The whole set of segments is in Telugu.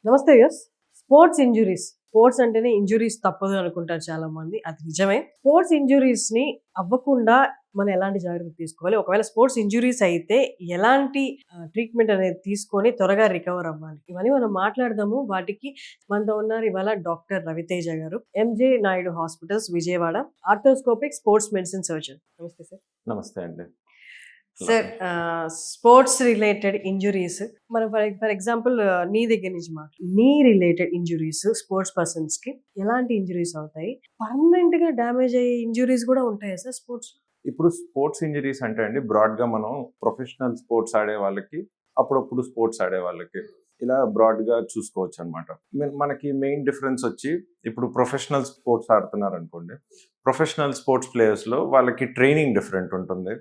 నమస్తే యస్. Sports injuries. స్పోర్ట్స్ అంటేనే ఇంజురీస్ తప్పదు అనుకుంటారు చాలా మంది. అది నిజమే. స్పోర్ట్స్ ఇంజురీస్‌ని అవ్వకుండా మనం ఎలాంటి జాగ్రత్తలు తీసుకోవాలి? ఒకవేళ స్పోర్ట్స్ ఇంజురీస్ అయితే ఎలాంటి ట్రీట్‌మెంట్ అనేది తీసుకొని త్వరగా రికవర్ అవ్వాలి? ఇవన్నీ మనం మాట్లాడదాము. వాటికి మనతో ఉన్నారు ఇవాళ డాక్టర్ రవితేజ గారు. MJ Naidu hospitals Vijayawada. Arthroscopic sports medicine surgeon. నమస్తే సార్. నమస్తే అండి. సార్ స్పోర్ట్స్ రిలేటెడ్ ఇంజురీస్ మనం ఫర్ ఎగ్జాంపుల్ నీ దగ్గర నుంచి నీ రిలేటెడ్ ఇంజురీస్ స్పోర్ట్స్ పర్సన్స్ కి ఎలాంటి ఇంజురీస్ అవుతాయి? పర్మనెంట్ గా డ్యామేజ్ అయ్యే ఇంజురీస్ కూడా ఉంటాయా సార్ స్పోర్ట్స్? ఇప్పుడు స్పోర్ట్స్ ఇంజరీస్ అంటే అండి బ్రాడ్గా మనం ప్రొఫెషనల్ స్పోర్ట్స్ ఆడే వాళ్ళకి, అప్పుడప్పుడు స్పోర్ట్స్ ఆడే వాళ్ళకి ఇలా బ్రాడ్గా చూసుకోవచ్చు అనమాట. మనకి మెయిన్ డిఫరెన్స్ వచ్చి ఇప్పుడు ప్రొఫెషనల్ స్పోర్ట్స్ ఆడుతున్నారు అనుకోండి, ప్రొఫెషనల్ స్పోర్ట్స్ ప్లేయర్స్లో వాళ్ళకి ట్రైనింగ్ డిఫరెంట్ ఉంటుంది,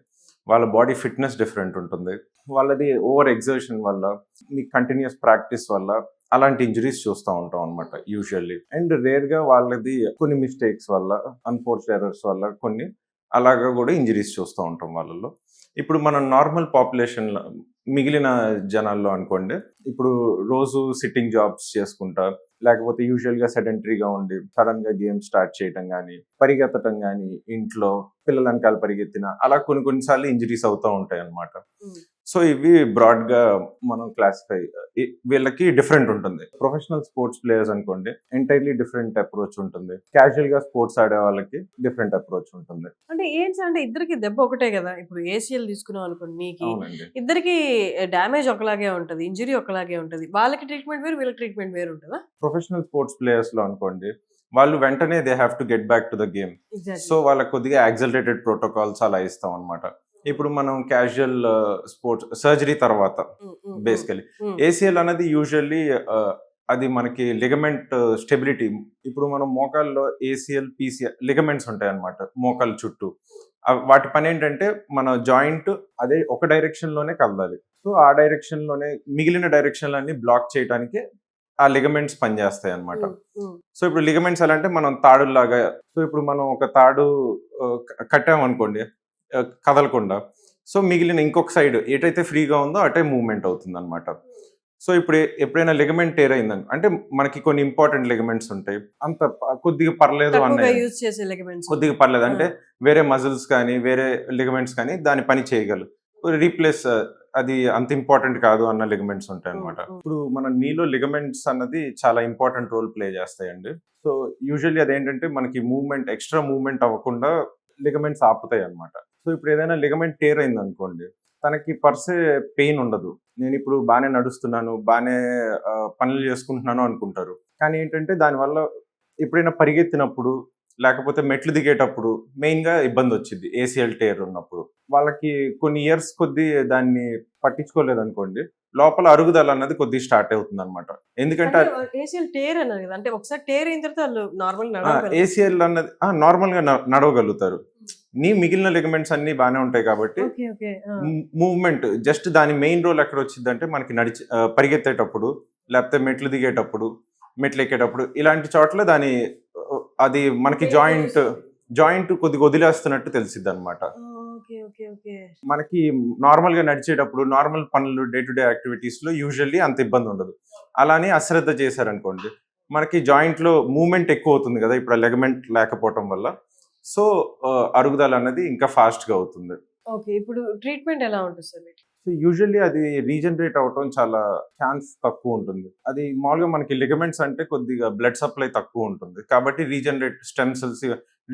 వాళ్ళ బాడీ ఫిట్నెస్ డిఫరెంట్ ఉంటుంది, వాళ్ళది ఓవర్ ఎగ్జర్షన్ వల్ల, మీ కంటిన్యూస్ ప్రాక్టీస్ వల్ల అలాంటి ఇంజరీస్ చూస్తూ ఉంటాం అనమాట యూజువల్లీ. అండ్ రేర్గా వాళ్ళది కొన్ని మిస్టేక్స్ వల్ల, అన్ఫోర్స్డ్ ఎర్రర్స్ వల్ల కొన్ని అలాగా కూడా ఇంజరీస్ చూస్తూ ఉంటాం వాళ్ళలో. ఇప్పుడు మనం నార్మల్ పాపులేషన్లో మిగిలిన జనాల్లో అనుకోండి, ఇప్పుడు రోజు సిట్టింగ్ జాబ్స్ చేసుకుంటా, లేకపోతే యూజువల్గా సెడెంటరీగా ఉండి సడన్గా గేమ్ స్టార్ట్ చేయటం కానీ, పరిగెత్తటం కానీ, ఇంట్లో పిల్లల వెనకాల పరిగెత్తిన అలా కొన్నిసార్లు ఇంజరీస్ అవుతూ ఉంటాయి అన్నమాట. సో ఇవి బ్రాడ్గా మనం క్లాసిఫై, వీళ్ళకి డిఫరెంట్ ఉంటుంది. ప్రొఫెషనల్ స్పోర్ట్స్ ప్లేయర్స్ అనుకోండి ఎంటైర్లీ డిఫరెంట్ అప్రోచ్ ఉంటుంది, క్యాజువల్ గా స్పోర్ట్స్ ఆడే వాళ్ళకి డిఫరెంట్ అప్రోచ్ ఉంటుంది. అంటే ఏంటి అంటే ఇద్దరికి దెబ్బ ఒకటే కదా. ఇప్పుడు ఏసీఎల్ తీసుకున్నాం అనుకోండి, నీకి అవునండి. ఇద్దరికి డ్యామేజ్ ఒకలాగే ఉంటది, ఇంజరీ ఒకలాగే ఉంటది. వాళ్ళకి ట్రీట్మెంట్ వేరు, వీళ్ళకి ట్రీట్మెంట్ వేరు ఉంటుందా? ప్రొఫెషనల్ స్పోర్ట్స్ ప్లేయర్స్ లో అనుకోండి, వాళ్ళు వెంటనే they have to get back to the game. So వాళ్ళకి కొద్దిగా యాక్సలరేటెడ్ ప్రోటోకాల్స్ అలా ఇస్తాం అనమాట. ఇప్పుడు మనం క్యాజువల్ స్పోర్ట్స్ సర్జరీ తర్వాత బేసికలీ ఏసీఎల్ అనేది యూజువల్లీ అది మనకి లిగమెంట్ స్టెబిలిటీ. ఇప్పుడు మనం మోకాల్లో ఏసీఎల్ పీసీఎల్ లిగమెంట్స్ ఉంటాయి అనమాట మోకాల చుట్టూ. వాటి పని ఏంటంటే మన జాయింట్ అదే ఒక డైరెక్షన్ లోనే కదలాలి. సో ఆ డైరెక్షన్ లోనే మిగిలిన డైరెక్షన్లన్నీ బ్లాక్ చేయడానికి ఆ లిగమెంట్స్ పనిచేస్తాయి అనమాట. సో ఇప్పుడు లిగమెంట్స్ ఎలా అంటే మనం తాడులాగా, సో ఇప్పుడు మనం ఒక తాడు కట్టామనుకోండి కదలకుండా, సో మిగిలిన ఇంకొక సైడ్ ఏటైతే ఫ్రీగా ఉందో అటే మూవ్మెంట్ అవుతుంది అనమాట. సో ఇప్పుడు ఎప్పుడైనా లిగమెంట్ టేర్ అయిందని అంటే మనకి కొన్ని ఇంపార్టెంట్ లిగమెంట్స్ ఉంటాయి, అంత కొద్దిగా పర్లేదు అన్న, కొద్దిగా పర్లేదు అంటే వేరే మజిల్స్ కానీ వేరే లిగమెంట్స్ కానీ దాని పని చేయగలరు, రీప్లేస్ అది అంత ఇంపార్టెంట్ కాదు అన్న లిగమెంట్స్ ఉంటాయి అనమాట. ఇప్పుడు మన నీలో లిగమెంట్స్ అన్నది చాలా ఇంపార్టెంట్ రోల్ ప్లే చేస్తాయండి. సో యూజువల్లీ అదేంటంటే మనకి మూవ్మెంట్, ఎక్స్ట్రా మూవ్మెంట్ అవ్వకుండా లిగమెంట్స్ ఆపుతాయి అనమాట. సో ఇప్పుడు ఏదైనా లిగమెంట్ టేర్ అయింది అనుకోండి, తనకి పర్సే పెయిన్ ఉండదు, నేను ఇప్పుడు బాగానే నడుస్తున్నాను, బాగానే పనులు చేసుకుంటున్నాను అనుకుంటారు. కానీ ఏంటంటే దానివల్ల ఎప్పుడైనా పరిగెత్తినప్పుడు లేకపోతే మెట్లు దిగేటప్పుడు మెయిన్గా ఇబ్బంది వచ్చింది ఏసీఎల్ టేర్ ఉన్నప్పుడు. వాళ్ళకి కొన్ని ఇయర్స్ కొద్దీ దాన్ని పట్టించుకోలేదు అనుకోండి, లోపల అరుగుదల అన్నది కొద్దిగా స్టార్ట్ అవుతుంది అనమాట. ఎందుకంటే ఏసీఎల్ టేర్ అన్నారు కదా, అంటే ఒకసారి టేర్ అయిన తర్వాత వాళ్ళు నార్మల్ ఏసీఎల్ అన్నది నార్మల్ గా నడవగలుగుతారు. నీ మిగిలిన లిగమెంట్స్ అన్ని బాగానే ఉంటాయి కాబట్టి మూవ్మెంట్ జస్ట్ దాని మెయిన్ రోల్ ఎక్కడ వచ్చింది అంటే మనకి నడిచి పరిగెత్తేటప్పుడు లేకపోతే మెట్లు దిగేటప్పుడు, మెట్లు ఎక్కేటప్పుడు ఇలాంటి చోట్ల దాని అది మనకి జాయింట్ కొద్దిగా వదిలేస్తున్నట్టు తెలిసిద్ది అనమాట. మనకి నార్మల్ గా నడిచేటప్పుడు నార్మల్ పనులు డే టు డే యాక్టివిటీస్ లో యూజువల్లీ అంత ఇబ్బంది ఉండదు. అలానే అశ్రద్ధ చేశారనుకోండి మనకి జాయింట్ లో మూవ్మెంట్ ఎక్కువ అవుతుంది కదా ఇప్పుడు లెగమెంట్ లేకపోవటం వల్ల. సో అరుగుదల అనేది ఇంకా ఫాస్ట్ గా అవుతుంది. ఓకే, ఇప్పుడు ట్రీట్మెంట్ ఎలా ఉంటుంది సార్? సో యూజువల్లీ అది రీజనరేట్ అవటం చాలా ఛాన్స్ తక్కువ ఉంటుంది. అది మామూలుగా మనకి లిగమెంట్స్ అంటే కొద్దిగా బ్లడ్ సప్లై తక్కువ ఉంటుంది కాబట్టి స్టెమ్ సెల్స్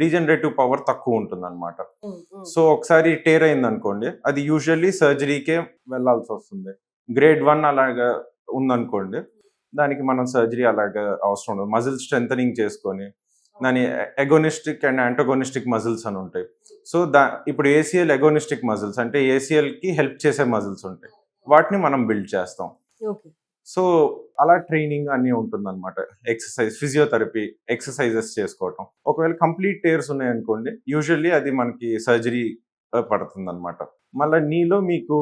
రీజనరేటివ్ పవర్ తక్కువ ఉంటుంది అనమాట. సో ఒకసారి టేర్ అయింది అనుకోండి, అది యూజువల్లీ సర్జరీకే వెళ్లాల్సి వస్తుంది. గ్రేడ్ 1 అలాగా ఉందనుకోండి, దానికి మనం సర్జరీ అలాగా అవసరం ఉండదు. మజిల్ స్ట్రెంథనింగ్ చేసుకొని దాని ఎగోనిస్టిక్ అండ్ యాంటగోనిస్టిక్ మజిల్స్ అని ఉంటాయి. సో ఇప్పుడు ఏసీఎల్ ఎగోనిస్టిక్ మజిల్స్ అంటే ఏసీఎల్ కి హెల్ప్ చేసే మజిల్స్ ఉంటాయి, వాటిని మనం బిల్డ్ చేస్తాం. సో అలా ట్రైనింగ్ అన్ని ఉంటుంది అనమాట. ఎక్సర్సైజ్, ఫిజియోథెరపీ, ఎక్సర్సైజెస్ చేసుకోవటం. ఒకవేళ కంప్లీట్ టేర్స్ ఉన్నాయనుకోండి యూజువల్లీ అది మనకి సర్జరీ పడుతుంది అనమాట. మళ్ళీ నీలో మీకు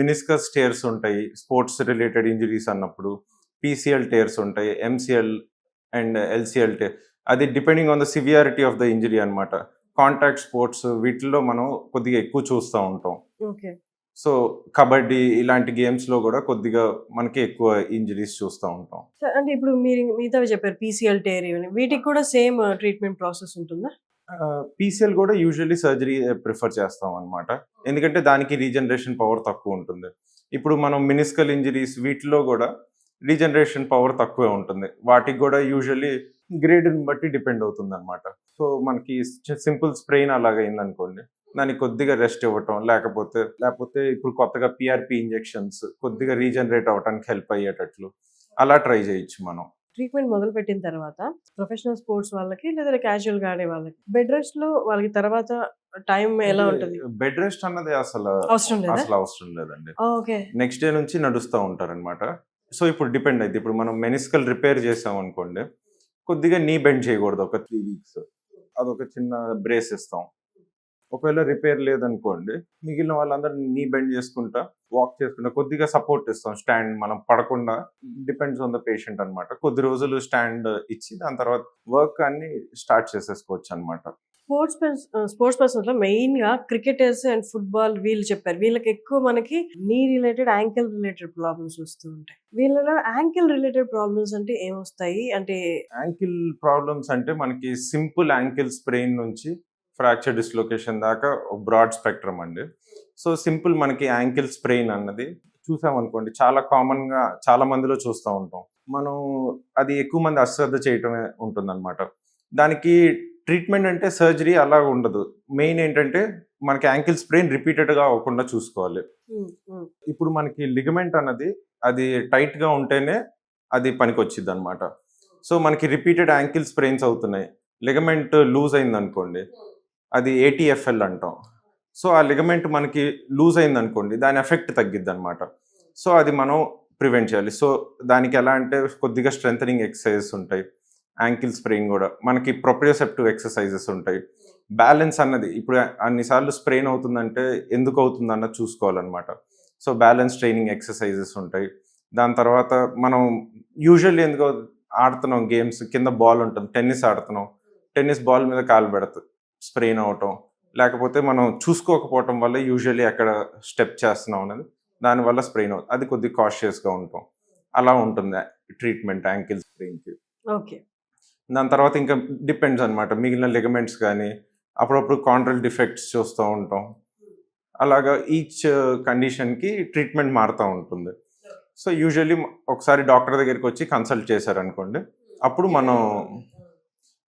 మినిస్కస్ టేర్స్ ఉంటాయి స్పోర్ట్స్ రిలేటెడ్ ఇంజరీస్ అన్నప్పుడు, పీసీఎల్ టేర్స్ ఉంటాయి, ఎంసీఎల్ అండ్ ఎల్సీఎల్ టేర్. అది depending on the severity of the injury అనమాట. కాంటాక్ట్ స్పోర్ట్స్ వీటిల్లో మనం కొద్దిగా ఎక్కువ చూస్తూ ఉంటాం. సో కబడ్డీ ఇలాంటి గేమ్స్లో కూడా కొద్దిగా మనకి ఎక్కువ ఇంజరీస్ చూస్తూ ఉంటాం. సార్ అంటే ఇప్పుడు మీరు మిగతావి చెప్పారు పీసీఎల్ టేర్ ఇవన్నీ వీటికి కూడా సేమ్ ట్రీట్మెంట్ ప్రాసెస్ ఉంటుందా? పీసీఎల్ కూడా యూజువల్లీ సర్జరీ ప్రిఫర్ చేస్తాం అనమాట. ఎందుకంటే దానికి రీజనరేషన్ పవర్ తక్కువ ఉంటుంది. ఇప్పుడు మనం మినిస్కల్ ఇంజరీస్ వీటిలో కూడా రీజనరేషన్ పవర్ తక్కువే ఉంటుంది. వాటికి కూడా యూజువల్లీ గ్రేడ్ని బట్టి డిపెండ్ అవుతుంది అనమాట. సో మనకి సింపుల్ స్ప్రెయిన్ అలాగైందనుకోండి, దానికి కొద్దిగా రెస్ట్ ఇవ్వటం, లేకపోతే ఇప్పుడు కొత్తగా పిఆర్పి ఇంజెక్షన్స్ కొద్దిగా రీజనరేట్ అవ్వడానికి హెల్ప్ అయ్యేటట్లు అలా ట్రై చేయొచ్చు మనం. ట్రీట్మెంట్ మొదలుపెట్టిన తర్వాత ప్రొఫెషనల్ స్పోర్ట్స్ వాళ్ళకి లేదా క్యాజువల్‌గా ఆడే వాళ్ళకి బెడ్ రెస్ట్‌లో వాళ్ళకి తర్వాత టైం ఎలా ఉంటది? బెడ్ రెస్ట్ అన్నది అవసరం లేదా? అవసరం లేదండి. ఓకే. నెక్స్ట్ డే నుంచి నడుస్తూ ఉంటారనమాట. సో ఇప్పుడు డిపెండ్ అయితే ఇప్పుడు మనం మెనిస్కల్ రిపేర్ చేసాం అనుకోండి, కొద్దిగా నీ బెండ్ చేయకూడదు ఒక 3 వీక్స్. అదొక చిన్న బ్రేస్ ఇస్తాం. ఒకవేళ రిపేర్ లేదనుకోండి, మిగిలిన వాళ్ళందరూ నీ బెండ్ చేసుకుంటా, వాక్ చేసుకుంటా కొద్దిగా సపోర్ట్ ఇస్తాం. స్టాండ్ మనం పడకుండా డిపెండ్స్ ఆన్ ద పేషెంట్ అనమాట. కొద్ది రోజులు స్టాండ్ ఇచ్చి దాని తర్వాత వర్క్ అన్ని స్టార్ట్ చేసేసుకోవచ్చు అనమాట. స్పోర్ట్స్ పర్సన్స్‌లో మెయిన్‌గా క్రికెటర్స్ అండ్ ఫుట్బాల్ వీళ్ళు చెప్పారు. వీళ్ళకి ఎక్కువ మనకి నీ రిలేటెడ్, యాంకిల్ రిలేటెడ్ ప్రాబ్లమ్స్ వస్తూ ఉంటాయి. వీళ్ళలో యాంకిల్ రిలేటెడ్ ప్రాబ్లమ్స్ అంటే ఏమొస్తాయి? అంటే యాంకిల్ ప్రాబ్లమ్స్ అంటే మనకి సింపుల్ యాంకిల్ స్ప్రెయిన్ నుంచి ఫ్రాక్చర్ డిస్లొకేషన్ దాకా బ్రాడ్ స్పెక్ట్రమ్ అండి. సో సింపుల్ మనకి యాంకిల్ స్ప్రెయిన్ అన్నది చూసామనుకోండి, చాలా కామన్గా చాలా మందిలో చూస్తూ ఉంటాం. మనం అది ఎక్కువ మంది అశ్రద్ధ చేయటమే ఉంటుందన్నమాట. దానికి ట్రీట్మెంట్ అంటే సర్జరీ అలా ఉండదు. మెయిన్ ఏంటంటే మనకి యాంకిల్ స్ప్రెయిన్ రిపీటెడ్గా అవ్వకుండా చూసుకోవాలి. ఇప్పుడు మనకి లిగమెంట్ అన్నది అది టైట్గా ఉంటేనే అది పనికొచ్చిద్ది అనమాట. సో మనకి రిపీటెడ్ యాంకిల్ స్ప్రెయిన్స్ అవుతున్నాయి, లిగమెంట్ లూజ్ అయింది అనుకోండి, అది ఏటీఎఫ్ఎల్ అంటాం. సో ఆ లిగమెంట్ మనకి లూజ్ అయింది అనుకోండి, దాని ఎఫెక్ట్ తగ్గిద్ది అనమాట. సో అది మనం ప్రివెంట్ చేయాలి. సో దానికి ఎలా అంటే కొద్దిగా స్ట్రెంథనింగ్ ఎక్సర్సైజెస్ ఉంటాయి. యాంకిల్ స్ప్రెయిన్ కూడా మనకి ప్రొప్రియోసెప్టివ్ ఎక్సర్సైజెస్ ఉంటాయి. బ్యాలెన్స్ అన్నది ఇప్పుడు అన్నిసార్లు స్ప్రెయిన్ అవుతుందంటే ఎందుకు అవుతుంది అన్నది చూసుకోవాలన్నమాట. సో బ్యాలెన్స్ ట్రైనింగ్ ఎక్సర్సైజెస్ ఉంటాయి. దాని తర్వాత మనం యూజువల్లీ ఎందుకో ఆడుతున్నాం గేమ్స్, కింద బాల్ ఉంటుంది, టెన్నిస్ ఆడుతున్నాం, టెన్నిస్ బాల్ మీద కాలు పెడుతుంది, స్ప్రెయిన్ అవటం, లేకపోతే మనం చూసుకోకపోవటం వల్ల యూజువల్లీ ఎక్కడ స్టెప్ చేస్తున్నాం అనేది దానివల్ల స్ప్రెయిన్ అవుతుంది. అది కొద్దిగా కాషియస్గా ఉంటాం. అలా ఉంటుంది ట్రీట్మెంట్ యాంకిల్ స్ప్రెయిన్కి. ఓకే. దాని తర్వాత ఇంకా డిపెండ్స్ అనమాట, మిగిలిన లిగమెంట్స్ కానీ అప్పుడప్పుడు కాంట్రల్ డిఫెక్ట్స్ చూస్తూ ఉంటాం. అలాగా ఈచ్ కండిషన్కి ట్రీట్మెంట్ మారుతూ ఉంటుంది. సో యూజువల్లీ ఒకసారి డాక్టర్ దగ్గరికి వచ్చి కన్సల్ట్ చేశారనుకోండి, అప్పుడు మనం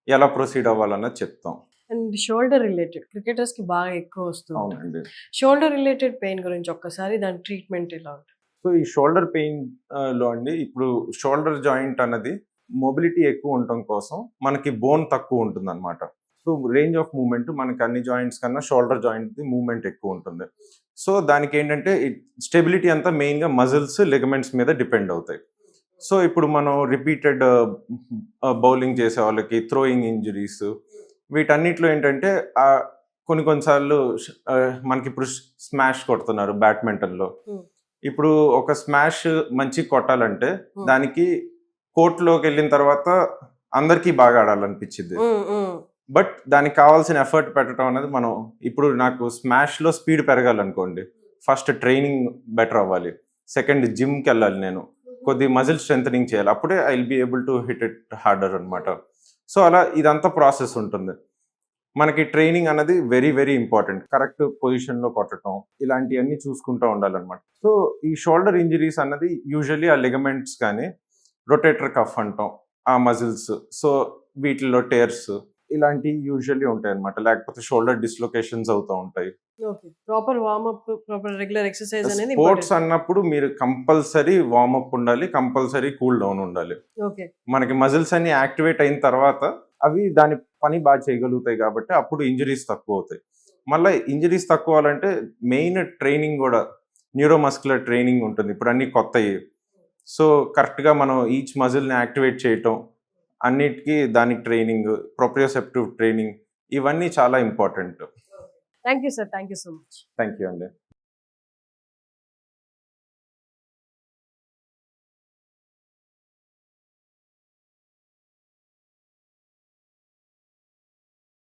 ఎలా ప్రొసీడ్ అవ్వాలన్నది చెప్తాం. అండ్ షోల్డర్ రిలేటెడ్ క్రికెటర్స్‌కి బాగా ఎక్కువ వస్తుంది. అవునండి. షోల్డర్ రిలేటెడ్ పెయిన్ గురించి ఒక్కసారి దాని ట్రీట్మెంట్ ఎలా ఉంటుంది? సో ఈ షోల్డర్ పెయిన్ లో అండి, ఇప్పుడు షోల్డర్ జాయింట్ అన్నది మొబిలిటీ ఎక్కువ ఉండటం కోసం మనకి బోన్ తక్కువ ఉంటుంది అనమాట. సో రేంజ్ ఆఫ్ మూవ్మెంట్ మనకి అన్ని జాయింట్స్ కన్నా షోల్డర్ జాయింట్ మూవ్మెంట్ ఎక్కువ ఉంటుంది. సో దానికి ఏంటంటే స్టెబిలిటీ అంతా మెయిన్గా మజిల్స్, లిగమెంట్స్ మీద డిపెండ్ అవుతాయి. సో ఇప్పుడు మనం రిపీటెడ్ బౌలింగ్ చేసే వాళ్ళకి, థ్రోయింగ్ ఇంజరీస్, వీటన్నిటిలో ఏంటంటే కొన్నిసార్లు మనకి ఇప్పుడు స్మాష్ కొడుతున్నారు బ్యాడ్మింటన్లో. ఇప్పుడు ఒక స్మాష్ మంచి కొట్టాలంటే దానికి కోర్టులోకి వెళ్ళిన తర్వాత అందరికీ బాగా ఆడాలనిపించింది. బట్ దానికి కావాల్సిన ఎఫర్ట్ పెట్టడం అనేది మనం ఇప్పుడు నాకు స్మాష్లో స్పీడ్ పెరగాలనుకోండి, ఫస్ట్ ట్రైనింగ్ బెటర్ అవ్వాలి, సెకండ్ జిమ్కి వెళ్ళాలి, నేను కొద్ది మజిల్ స్ట్రెంథనింగ్ చేయాలి, అప్పుడే I will be able to hit it harder అనమాట. సో అలా ఇదంతా ప్రాసెస్ ఉంటుంది. మనకి ట్రైనింగ్ అనేది వెరీ వెరీ ఇంపార్టెంట్. కరెక్ట్ పొజిషన్లో కొట్టడం ఇలాంటివన్నీ చూసుకుంటూ ఉండాలన్నమాట. సో ఈ షోల్డర్ ఇంజరీస్ అన్నది యూజువల్లీ ఆ లిగమెంట్స్ కానీ రొటేటర్ కఫ్ అంటాం, ఆ మజిల్స్, సో వీటిల్లో టేర్స్ ఇలాంటివి యూజువల్లీ ఉంటాయి అనమాట. లేకపోతే షోల్డర్ డిస్లొకేషన్స్ అవుతూ ఉంటాయి. Proper warm up, proper regular exercise అనేది స్పోర్ట్స్ అన్నప్పుడు మీరు కంపల్సరీ వార్మప్ ఉండాలి, కంపల్సరీ కూల్ డౌన్ ఉండాలి. మనకి మజిల్స్ అన్ని యాక్టివేట్ అయిన తర్వాత అవి దాని పని బాగా చేయగలుగుతాయి కాబట్టి అప్పుడు ఇంజరీస్ తక్కువ అవుతాయి. మళ్ళీ ఇంజరీస్ తక్కువ అవ్వాలంటే మెయిన్ ట్రైనింగ్ కూడా న్యూరోమస్కులర్ ట్రైనింగ్ ఉంటుంది. ఇప్పుడు అన్ని కొత్తవి. సో కరెక్ట్గా మనం ఈచ్ మజిల్ని యాక్టివేట్ చేయటం, అన్నిటికీ దానికి ట్రైనింగ్, ప్రొప్రియోసెప్టివ్ ట్రైనింగ్, ఇవన్నీ చాలా important. Thank you sir, thank you so much. Thank you అండి.